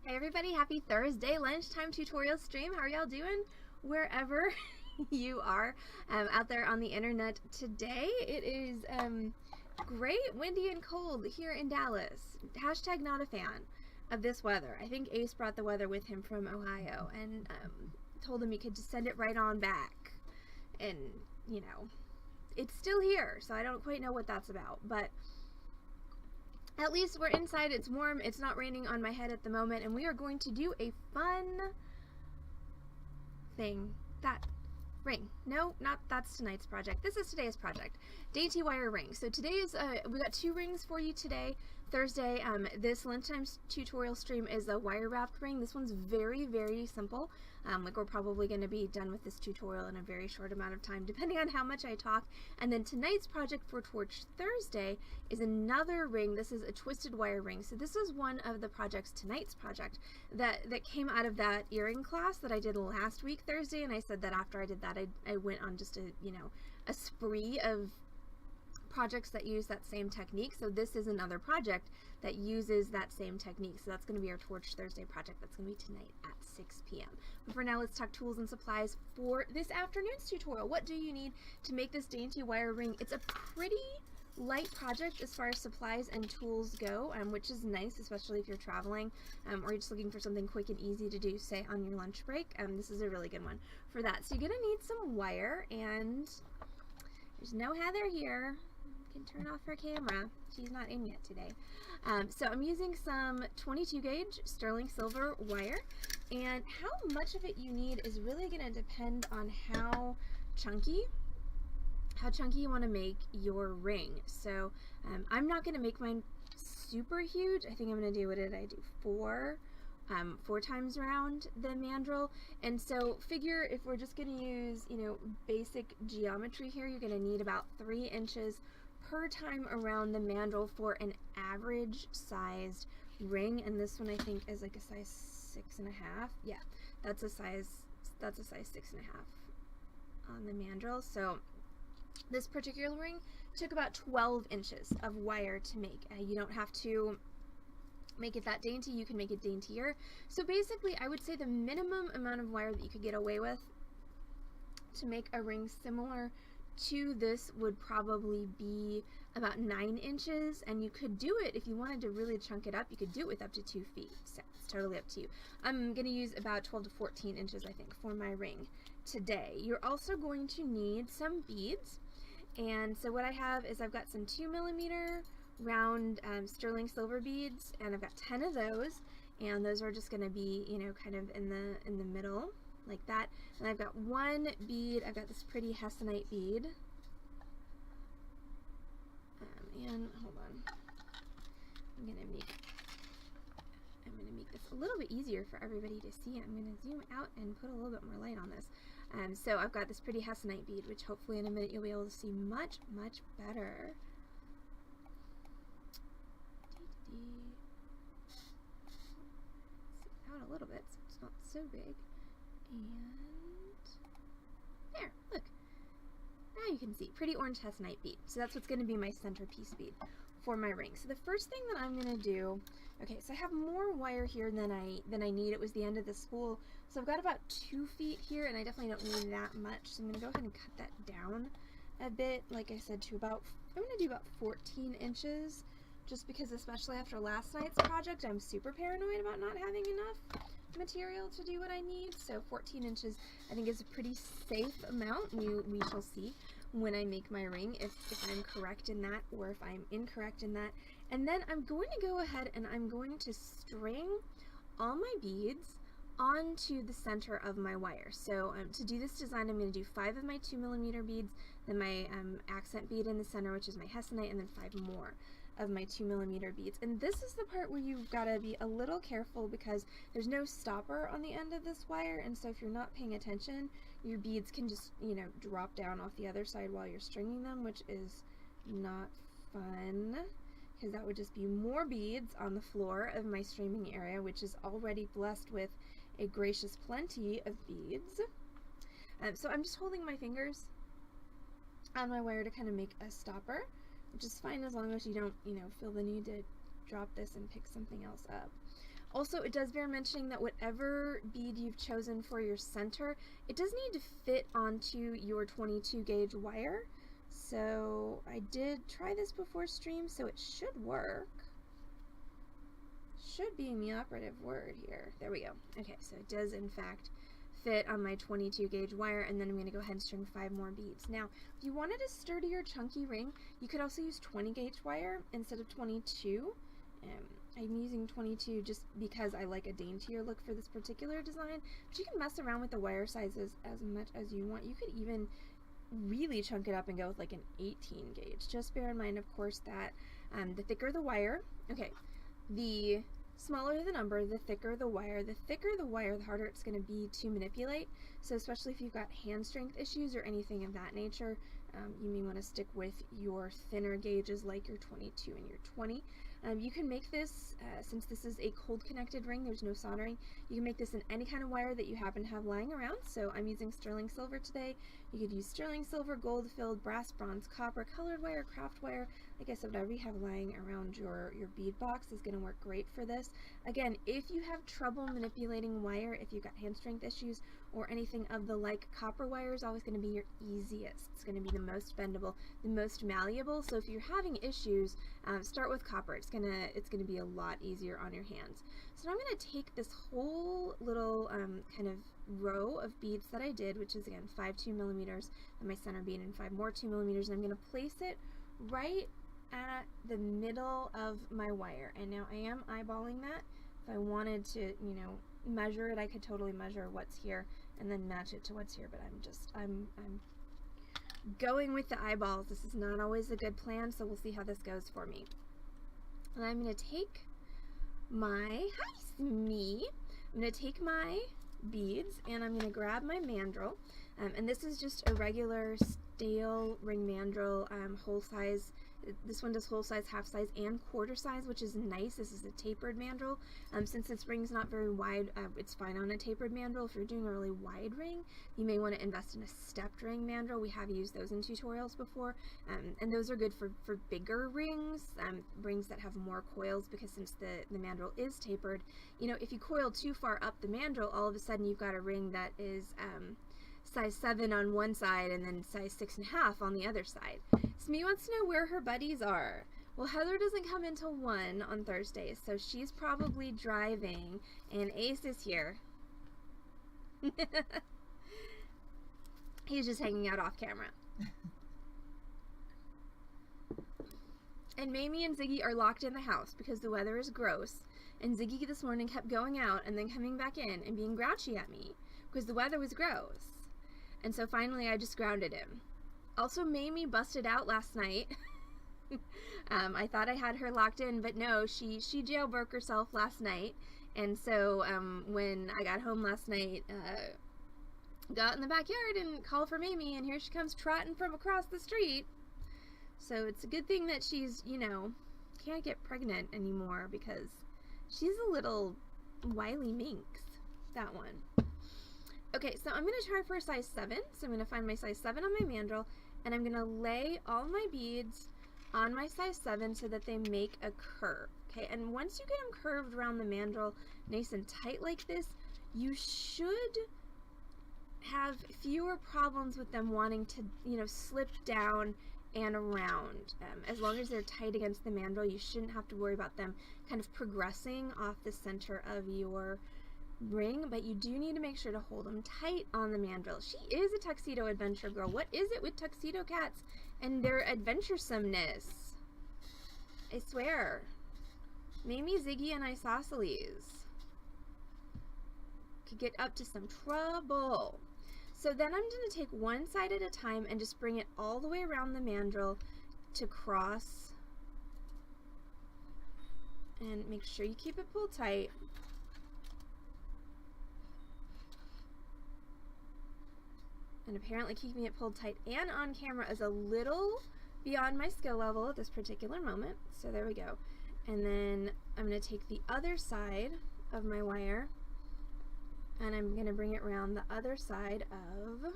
Hey everybody, happy Thursday lunchtime tutorial stream. How are y'all doing wherever you are out there on the internet today? It is great, windy and cold here in Dallas. Hashtag not a fan of this weather. I think Ace brought the weather with him from Ohio and told him he could just send it right on back. And, you know, it's still here, so I don't quite know what that's about, but at least we're inside, it's warm, it's not raining on my head at the moment, and we are going to do a fun thing. That ring. No, not that's tonight's project. This is today's project. Dainty wire ring. So today is, we got 2 rings for you today. Thursday, this lunchtime tutorial stream is a wire wrapped ring. This one's very, very simple. Like we're probably going to be done with this tutorial in a very short amount of time, depending on how much I talk. And then tonight's project for Torch Thursday is another ring. This is a twisted wire ring. So this is one of the projects, tonight's project, that came out of that earring class that I did last week Thursday. And I said that after I did that, I went on just a spree of projects that use that same technique. So this is another project that uses that same technique. So that's going to be our Torch Thursday project. That's going to be tonight at 6 p.m. But for now, let's talk tools and supplies for this afternoon's tutorial. What do you need to make this dainty wire ring? It's a pretty light project as far as supplies and tools go, which is nice, especially if you're traveling or you're just looking for something quick and easy to do, say on your lunch break. This is a really good one for that. So you're going to need some wire, and there's no Heather here. Turn off her camera. She's not in yet today. So I'm using some 22 gauge sterling silver wire, and how much of it you need is really going to depend on how chunky you want to make your ring. So I'm not going to make mine super huge. I think I'm going to do, what did I do, 4 times around the mandrel. And so figure if we're just going to use, basic geometry here, you're going to need about 3 inches per time around the mandrel for an average sized ring. And this one I think is like a size 6.5. Yeah, that's a size 6.5 on the mandrel. So this particular ring took about 12 inches of wire to make. You don't have to make it that dainty, you can make it daintier. So basically I would say the minimum amount of wire that you could get away with to make a ring similar to this would probably be about 9 inches, and you could do it if you wanted to really chunk it up. You could do it with up to 2 feet, so it's totally up to you. I'm going to use about 12 to 14 inches I think for my ring today. You're also going to need some beads, and so what I have is I've got some 2mm round sterling silver beads, and I've got 10 of those, and those are just going to be kind of in the middle like that. And I've got 1 bead. I've got this pretty hessonite bead. And hold on, I'm gonna make this a little bit easier for everybody to see. I'm gonna zoom out and put a little bit more light on this. So I've got this pretty hessonite bead, which hopefully in a minute you'll be able to see much better. Out a little bit so it's not so big. And there, look. Now you can see, pretty orange hessonite bead. So that's what's going to be my centerpiece bead for my ring. So the first thing that I'm going to do, okay, so I have more wire here than I need. It was the end of the spool. So I've got about 2 feet here, and I definitely don't need that much. So I'm going to go ahead and cut that down a bit, like I said, to about, I'm going to do about 14 inches, just because especially after last night's project, I'm super paranoid about not having enough material to do what I need. So 14 inches I think is a pretty safe amount. We shall see when I make my ring if I'm correct in that or if I'm incorrect in that. And then I'm going to go ahead and I'm going to string all my beads onto the center of my wire. So to do this design, I'm going to do 5 of my 2mm beads, then my accent bead in the center, which is my hessonite, and then 5 more of my 2mm beads. And this is the part where you've got to be a little careful because there's no stopper on the end of this wire, and so if you're not paying attention, your beads can just, drop down off the other side while you're stringing them, which is not fun, because that would just be more beads on the floor of my streaming area, which is already blessed with a gracious plenty of beads. So I'm just holding my fingers on my wire to kind of make a stopper, which is fine as long as you don't, feel the need to drop this and pick something else up. Also, it does bear mentioning that whatever bead you've chosen for your center, it does need to fit onto your 22 gauge wire. So I did try this before stream, so it should work. Should be the operative word here. There we go. Okay, so it does in fact fit on my 22 gauge wire, and then I'm going to go ahead and string 5 more beads. Now, if you wanted a sturdier, chunky ring, you could also use 20 gauge wire instead of 22. I'm using 22 just because I like a daintier look for this particular design, but you can mess around with the wire sizes as much as you want. You could even really chunk it up and go with like an 18 gauge. Just bear in mind, of course, that the thicker the wire, okay, the smaller the number, the thicker the wire. The thicker the wire, the harder it's going to be to manipulate. So especially if you've got hand strength issues or anything of that nature, you may want to stick with your thinner gauges like your 22 and your 20. You can make this, since this is a cold connected ring, there's no soldering, you can make this in any kind of wire that you happen to have lying around. So I'm using sterling silver today. You could use sterling silver, gold filled, brass, bronze, copper, colored wire, craft wire. Like I said, whatever you have lying around your bead box is going to work great for this. Again, if you have trouble manipulating wire, if you've got hand strength issues or anything of the like, copper wire is always going to be your easiest. It's going to be the most bendable, the most malleable. So if you're having issues, start with copper. It's gonna be a lot easier on your hands. So now I'm gonna take this whole little kind of row of beads that I did, which is again 5 2mm and my center bead and 5 more 2mm, and I'm gonna place it right at the middle of my wire. And now I am eyeballing that. If I wanted to, you know, measure it, I could totally measure what's here and then match it to what's here, but I'm going with the eyeballs. This is not always a good plan, so we'll see how this goes for me. And I'm going to take my, I'm going to take my beads and I'm going to grab my mandrel, and this is just a regular stale ring mandrel, whole size. This one does whole size, half size, and quarter size, which is nice. This is a tapered mandrel. Since this ring's not very wide, it's fine on a tapered mandrel. If you're doing a really wide ring, you may want to invest in a stepped ring mandrel. We have used those in tutorials before, and those are good for bigger rings, rings that have more coils, because since the mandrel is tapered, you know, if you coil too far up the mandrel, all of a sudden you've got a ring that is size 7 on one side and then size 6.5 on the other side. Smee wants to know where her buddies are. Well, Heather doesn't come until 1 on Thursdays, so she's probably driving, and Ace is here. He's just hanging out off camera. And Mamie and Ziggy are locked in the house because the weather is gross, and Ziggy this morning kept going out and then coming back in and being grouchy at me because the weather was gross. And so finally I just grounded him. Also, Mamie busted out last night. I thought I had her locked in, but no, she jailbroke herself last night. And so when I got home last night, got in the backyard and called for Mamie, and here she comes trotting from across the street. So it's a good thing that she's, you know, can't get pregnant anymore, because she's a little wily minx, that one. Okay, so I'm going to try for a size 7. So I'm going to find my size 7 on my mandrel, and I'm going to lay all my beads on my size 7 so that they make a curve. Okay, and once you get them curved around the mandrel nice and tight like this, you should have fewer problems with them wanting to, you know, slip down and around. As long as they're tight against the mandrel, you shouldn't have to worry about them kind of progressing off the center of your ring, but you do need to make sure to hold them tight on the mandrel. She is a tuxedo adventure girl. What is it with tuxedo cats and their adventuresomeness? I swear. Mamie, Ziggy, and Isosceles could get up to some trouble. So then I'm going to take one side at a time and just bring it all the way around the mandrel to cross, and make sure you keep it pulled tight. And apparently keeping it pulled tight and on camera is a little beyond my skill level at this particular moment. So there we go. And then I'm going to take the other side of my wire, and I'm going to bring it around the other side of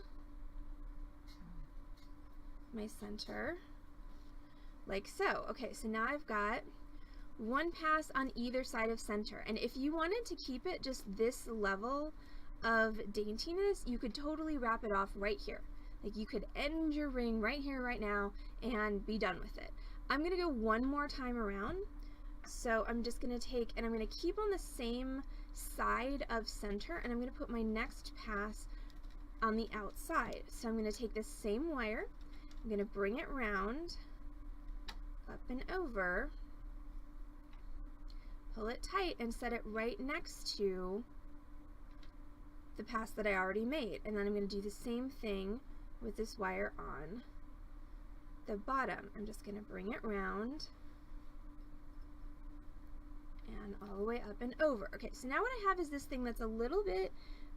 my center, like so. Okay, so now I've got one pass on either side of center. And if you wanted to keep it just this level of daintiness, you could totally wrap it off right here. Like you could end your ring right here, right now, and be done with it. I'm gonna go one more time around. So I'm just gonna take, and I'm gonna keep on the same side of center, and I'm gonna put my next pass on the outside. So I'm gonna take this same wire, I'm gonna bring it round, up and over, pull it tight, and set it right next to the pass that I already made. And then I'm going to do the same thing with this wire on the bottom. I'm just going to bring it round and all the way up and over. Okay, so now what I have is this thing that's a little bit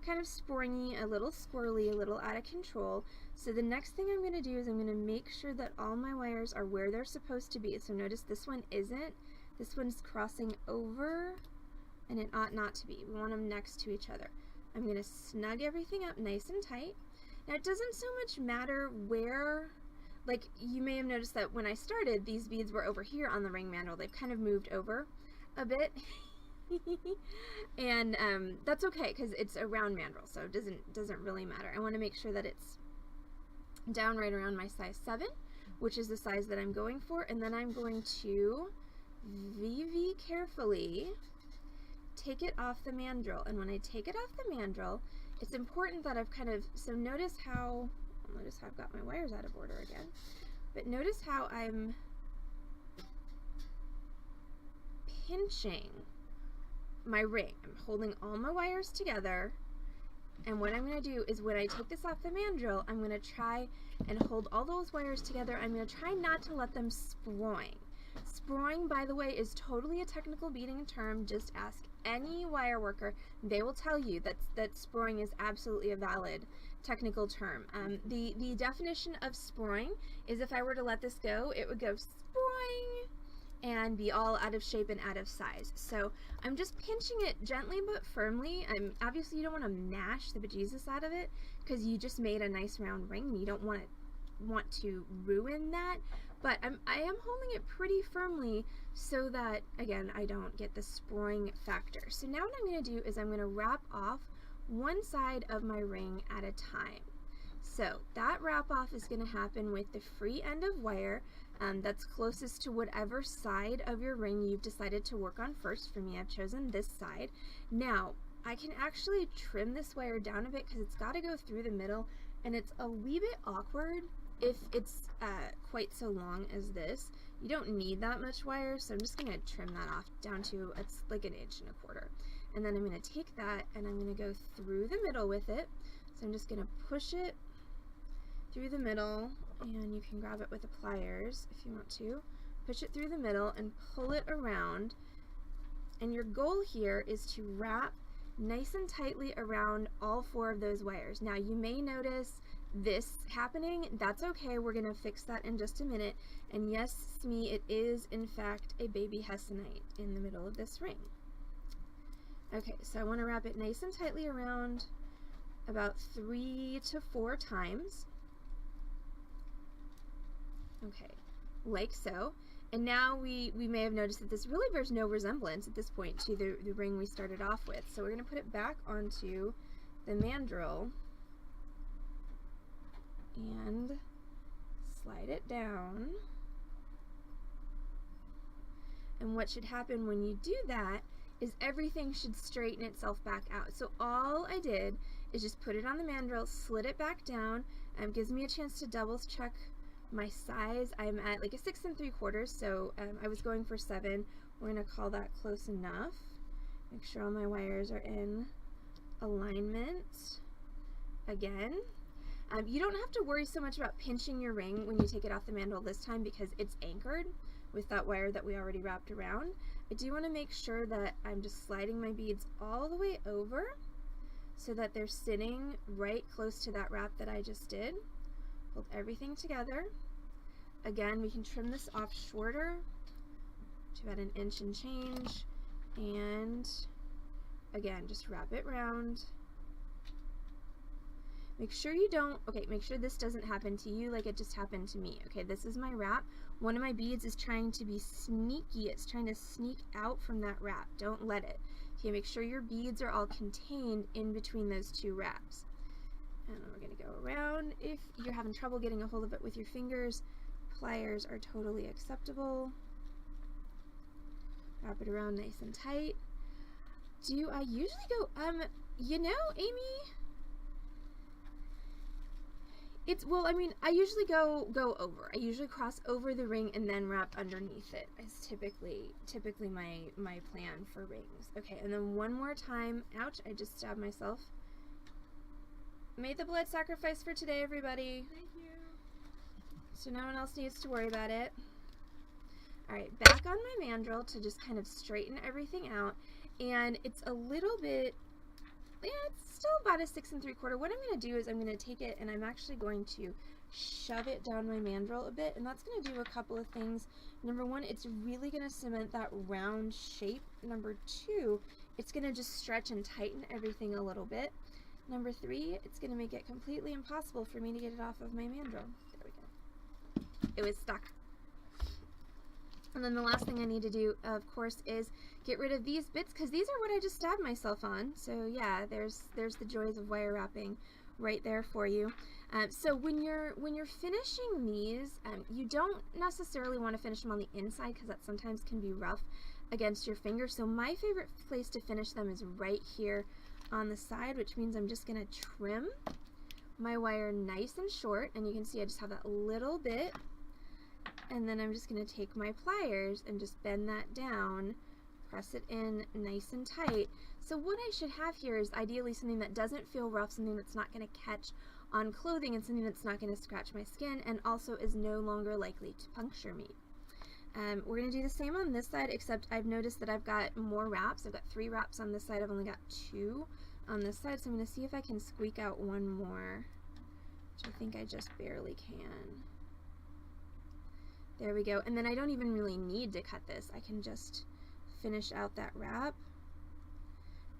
kind of springy, a little squirrely, a little out of control. So the next thing I'm going to do is I'm going to make sure that all my wires are where they're supposed to be. So notice this one isn't. This one's crossing over, and it ought not to be. We want them next to each other. I'm going to snug everything up nice and tight. Now it doesn't so much matter where, like you may have noticed that when I started, these beads were over here on the ring mandrel. They've kind of moved over a bit. And that's okay because it's a round mandrel, so it doesn't really matter. I want to make sure that it's down right around my size 7, which is the size that I'm going for, and then I'm going to VV carefully take it off the mandrel. And when I take it off the mandrel, it's important that I've kind of, so notice how I've got my wires out of order again, but notice how I'm pinching my ring. I'm holding all my wires together, and what I'm going to do is when I take this off the mandrel, I'm going to try and hold all those wires together. I'm going to try not to let them sproing. Sproing, by the way, is totally a technical beading term. Just ask any wire worker. They will tell you that sproing is absolutely a valid technical term. The definition of sproing is if I were to let this go, it would go sproing and be all out of shape and out of size. So I'm just pinching it gently but firmly. Obviously you don't want to mash the bejesus out of it because you just made a nice round ring and you don't want to ruin that. But I am holding it pretty firmly so that, again, I don't get the sproing factor. So now what I'm going to do is I'm going to wrap off one side of my ring at a time. So that wrap off is going to happen with the free end of wire that's closest to whatever side of your ring you've decided to work on first. For me, I've chosen this side. Now, I can actually trim this wire down a bit because it's got to go through the middle, and it's a wee bit awkward if it's quite so long as this. You don't need that much wire, so I'm just going to trim that off down to, it's like 1.25 inches. And then I'm going to take that and I'm going to go through the middle with it. So I'm just going to push it through the middle, and you can grab it with the pliers if you want to. Push it through the middle and pull it around. And your goal here is to wrap nice and tightly around all 4 of those wires. Now you may notice this happening. That's okay, we're gonna fix that in just a minute. And yes, Smee, it is in fact a baby hessonite in the middle of this ring. Okay, so I want to wrap it nice and tightly around about 3 to 4 times. Okay, like so. And now we may have noticed that this really bears no resemblance at this point to the ring we started off with. So we're going to put it back onto the mandrel and slide it down. And what should happen when you do that is everything should straighten itself back out. So all I did is just put it on the mandrel, slid it back down, gives me a chance to double check my size. I'm at like a 6 3/4, so I was going for 7. We're going to call that close enough. Make sure all my wires are in alignment. Again, you don't have to worry so much about pinching your ring when you take it off the mandrel this time because it's anchored with that wire that we already wrapped around. I do want to make sure that I'm just sliding my beads all the way over so that they're sitting right close to that wrap that I just did. Hold everything together. Again, we can trim this off shorter to about 1 inch and change, and again, just wrap it round. Make sure you don't, okay, make sure this doesn't happen to you like it just happened to me. Okay, this is my wrap. One of my beads is trying to be sneaky. It's trying to sneak out from that wrap. Don't let it. Okay, make sure your beads are all contained in between those two wraps. And we're going to go around. If you're having trouble getting a hold of it with your fingers, pliers are totally acceptable. Wrap it around nice and tight. Do I usually go, you know, Amy, well, I mean, I usually go over. I usually cross over the ring and then wrap underneath it. It's typically my plan for rings. Okay, and then one more time. Ouch, I just stabbed myself. Made the blood sacrifice for today, everybody. Thank you. So no one else needs to worry about it. Alright, back on my mandrel to just kind of straighten everything out. And it's a little bit, yeah, it's still about a 6 3/4. What I'm going to do is I'm going to take it and I'm actually going to shove it down my mandrel a bit. And that's going to do a couple of things. Number one, it's really going to cement that round shape. Number two, it's going to just stretch and tighten everything a little bit. Number three, it's going to make it completely impossible for me to get it off of my mandrel. There we go. It was stuck. And then the last thing I need to do, of course, is get rid of these bits, because these are what I just stabbed myself on. So yeah, there's the joys of wire wrapping right there for you. So when you're finishing these, you don't necessarily want to finish them on the inside, because that sometimes can be rough against your finger. So my favorite place to finish them is right here on the side, which means I'm just going to trim my wire nice and short, and you can see I just have that little bit, and then I'm just going to take my pliers and just bend that down, press it in nice and tight. So what I should have here is ideally something that doesn't feel rough, something that's not going to catch on clothing, and something that's not going to scratch my skin, and also is no longer likely to puncture me. We're going to do the same on this side, except I've noticed that I've got more wraps. I've got 3 wraps on this side. I've only got 2 on this side, so I'm going to see if I can squeak out one more, which I think I just barely can. There we go. And then I don't even really need to cut this. I can just finish out that wrap,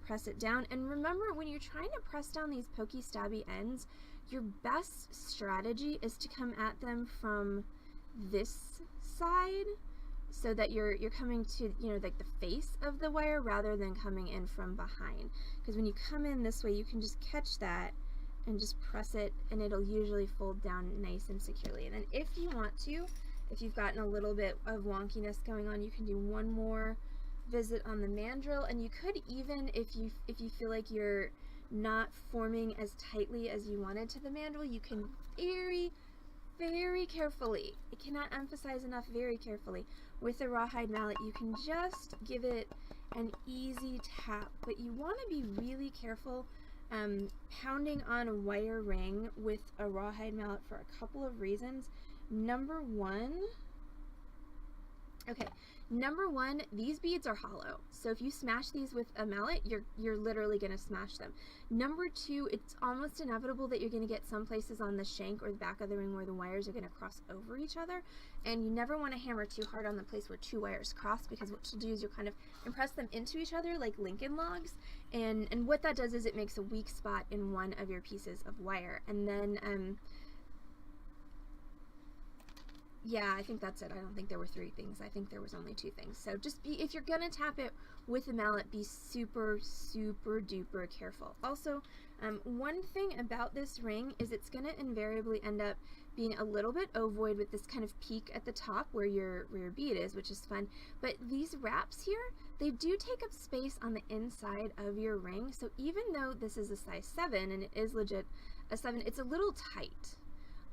press it down. And remember, when you're trying to press down these pokey stabby ends, your best strategy is to come at them from this side, so that you're coming to, you know, like the face of the wire rather than coming in from behind. Because when you come in this way, you can just catch that and just press it, and it'll usually fold down nice and securely. And then if you want to, if you've gotten a little bit of wonkiness going on, you can do one more visit on the mandrel, and you could even, if you feel like you're not forming as tightly as you wanted to the mandrel, you can very carefully, I cannot emphasize enough, very carefully, with a rawhide mallet, you can just give it an easy tap. But you want to be really careful pounding on a wire ring with a rawhide mallet for a couple of reasons. Number one, these beads are hollow, so if you smash these with a mallet, you're literally going to smash them. Number two, it's almost inevitable that you're going to get some places on the shank or the back of the ring where the wires are going to cross over each other, and you never want to hammer too hard on the place where 2 wires cross, because what you'll do is you'll kind of impress them into each other like Lincoln logs, and what that does is it makes a weak spot in one of your pieces of wire. And then yeah, I think that's it. I don't think there were 3 things. I think there was only 2 things. So just be, if you're gonna tap it with a mallet, be super duper careful. Also, one thing about this ring is it's gonna invariably end up being a little bit ovoid with this kind of peak at the top where your bead is, which is fun. But these wraps here, they do take up space on the inside of your ring. So even though this is a size 7 and it is legit a 7, it's a little tight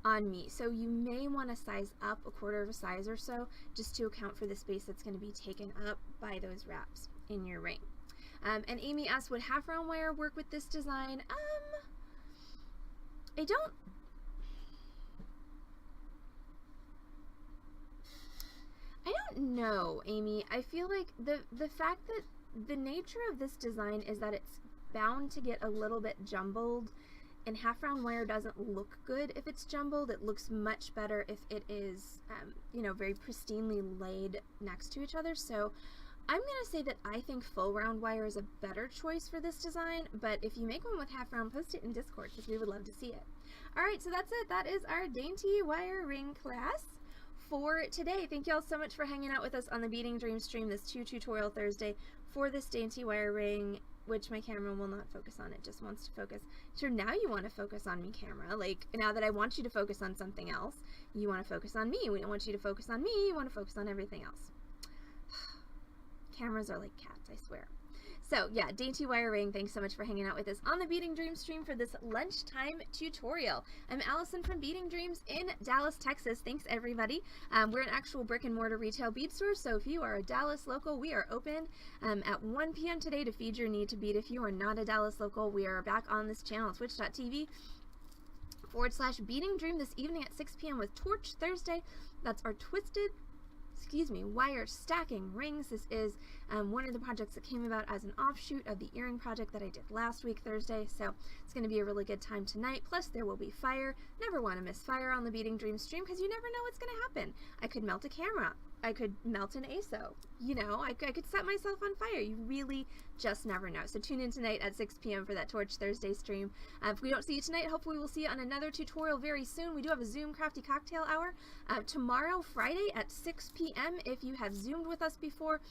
on me, so you may want to size up a 1/4 of a size or so, just to account for the space that's going to be taken up by those wraps in your ring. And Amy asked, would half round wire work with this design? I don't know, Amy. I feel like the fact that the nature of this design is that it's bound to get a little bit jumbled, and half round wire doesn't look good if it's jumbled. It looks much better if it is, you know, very pristinely laid next to each other. So I'm going to say that I think full round wire is a better choice for this design, but if you make one with half round, post it in Discord because we would love to see it. Alright, so that's it. That is our Dainty wire ring class for today. Thank you all so much for hanging out with us on the Beading Dream stream this tutorial Thursday for this Dainty wire ring, which my camera will not focus on. It just wants to focus. Sure, now you want to focus on me, camera. Like, now that I want you to focus on something else, you want to focus on me. We don't want you to focus on me. You want to focus on everything else. Cameras are like cats, I swear. So yeah, Dainty wire ring, thanks so much for hanging out with us on the Beading Dream stream for this lunchtime tutorial. I'm Allison from Beading Dreams in Dallas, Texas. Thanks everybody. We're an actual brick and mortar retail bead store, so if you are a Dallas local, we are open at 1 p.m. today to feed your need to bead. If you are not a Dallas local, we are back on this channel, twitch.tv/Beading Dream this evening at 6 p.m. with Torch Thursday. That's our twisted wire stacking rings. This is one of the projects that came about as an offshoot of the earring project that I did last week Thursday, so it's going to be a really good time tonight. Plus there will be fire. Never want to miss fire on the Beading Dream stream because you never know what's going to happen. I could melt a camera. I could melt an ASO. You know, I could set myself on fire. You really just never know. So tune in tonight at 6 p.m. for that Torch Thursday stream. If we don't see you tonight, hopefully we'll see you on another tutorial very soon. We do have a Zoom Crafty Cocktail Hour tomorrow, Friday at 6 p.m. If you have Zoomed with us before,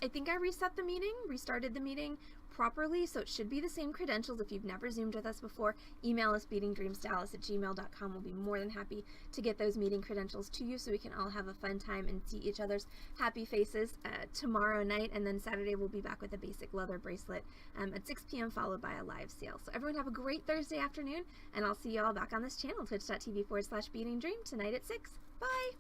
I think I restarted the meeting properly, so it should be the same credentials. If you've never Zoomed with us before, email us beadingdreamsdallas@gmail.com. We'll be more than happy to get those meeting credentials to you so we can all have a fun time and see each other's happy faces tomorrow night, and then Saturday we'll be back with a basic leather bracelet at 6 p.m. followed by a live sale. So everyone have a great Thursday afternoon, and I'll see you all back on this channel, twitch.tv/beadingdream tonight at 6. Bye!